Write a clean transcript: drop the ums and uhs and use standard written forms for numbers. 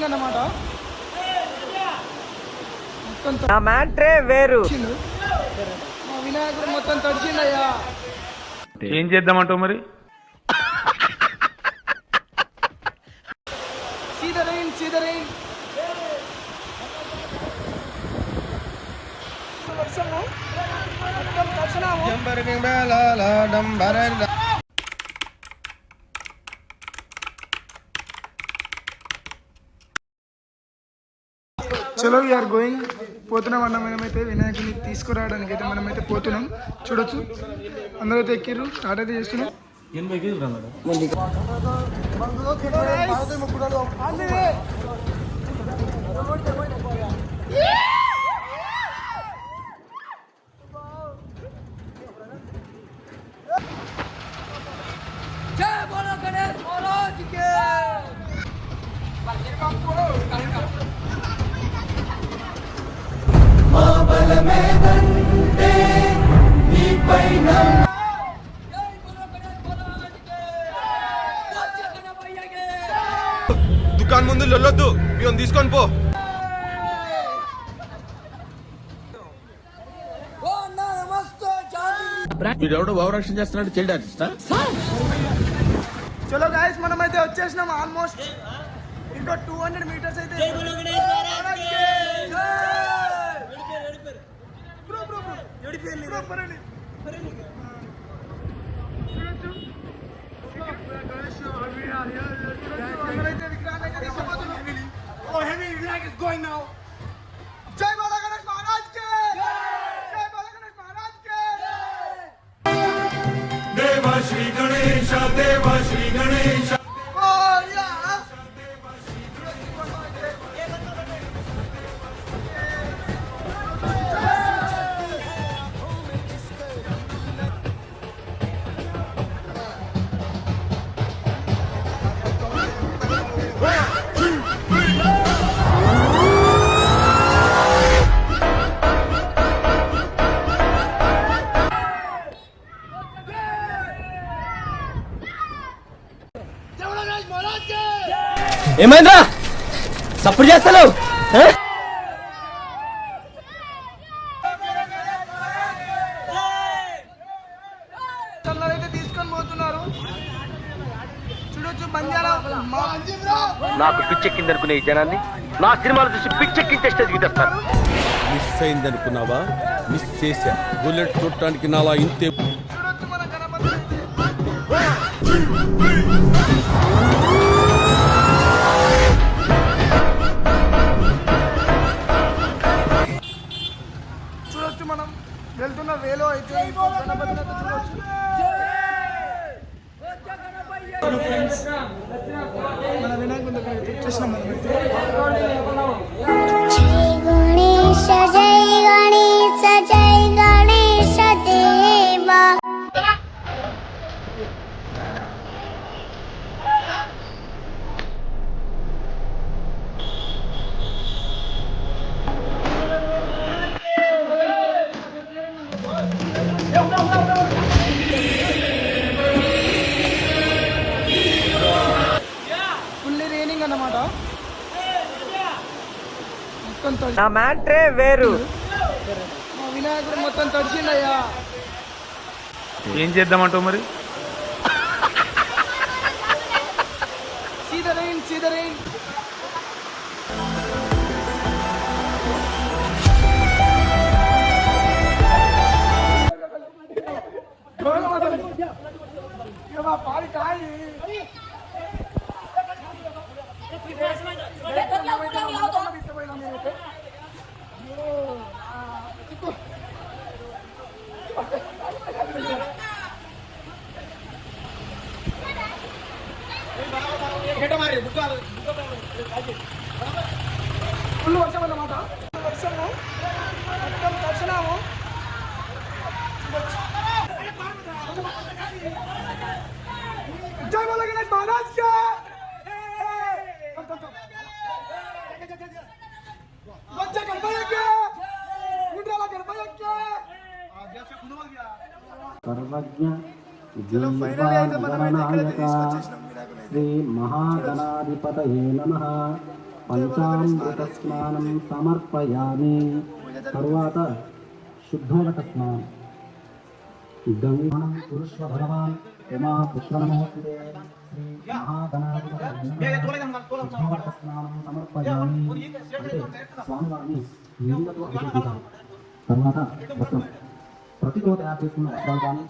Reigning అన్నమాట. నా మ్యాట్రే వేరు. మా వినాయకుడు మొత్తం తడిచిండయ్యా. ఏం చేద్దామంటావు మరి? సీదరైన్ వర్షము మొత్తం తడిచినాము. చలో వీఆర్ గోయింగ్. పోతున్నాం అన్న. మనమైతే వినాయకుడిని తీసుకురావడానికి అయితే మనమైతే పోతున్నాం. చూడొచ్చు అందరూ అయితే ఎక్కిర్రు. స్టార్ట్ అయితే చేస్తున్నాం. దుకాణం ముందు లొల్లొద్దు, మేము తీసుకొని పో. వీడెవడో భావరక్షణ చేస్తున్నాడు, చైల్డ్ ఆర్టిస్టా? చలో గాయస్ మనమైతే వచ్చేసినాం. ఆల్మోస్ట్ ఇంకా 200 మీటర్స్ అయితే. జై బాలా గణేష్ మహారాజ్ కే జై బాలా గణేష్ మహారాజ్ కే దేవ శ్రీ గణేశ దేవ శ్రీ గణేశ. ఏమైందా సప్పుడు చేస్తాను? అయితే తీసుకొని పోతున్నారు. చూడొచ్చు బంజారా. నాకు పిచ్చెక్కిందనుకునే ఈ జనాన్ని నా సినిమాలు చూసి పిచ్చెక్కించే స్టేజ్కి తెస్తారు. మిస్ అయిందనుకున్నావా? మిస్ చేశా. బుల్లెట్ చూడటానికి నాలా ఇంతే. చూడొచ్చు మన గణపతి. చూడొచ్చు మనం వెళ్తున్న వేలో అయితే గణపతిని అయితే చూడొచ్చు. మన వినాయకుడి దగ్గర అయితే వచ్చేసినాం మనమైతే. జై గణేశ దేవా. ఫుల్లీ రేనింగ్ అన్నమాట. మొత్తం నా మ్యాట్రే వేరు. మా వినాయకుడు మొత్తం తడిచిండయ్యా. ఏం చేద్దామంటావు మరి? సీదరైన్ పాడి కాయి. ఫుల్ వర్షం అన్నమాట. వర్షము మొత్తం తడిచినాము. జై బాలా గణేష్ మహారాజ్ కే. बच्चा कर पाया क्या उठा कर पाया क्या आगे से खुद हो गया सर्वज्ञ चलो फाइनली అయితే మనం అయితే ఇక్కడ తీసుకొచ్చేసాం వినాయకుడిని. శ్రీ మహాగణాధిపతయే నమః. పంచామృత స్నానం సమర్పయామి. తరువాత శుద్ధోదక స్నానం. గంగానం పురుష్వ భగవాన్ ఉమా పుష్పనమోస్తుతే శ్రీ మహాగణాధిపతయే శుద్ధోదక స్నానం సమర్పయామి. అంటే స్వామివారిని నీళ్ళతో అభిషేకించాలి. తర్వాత వస్త్రం ప్రతితో తయారు చేసుకున్న వస్త్రాలు కానీ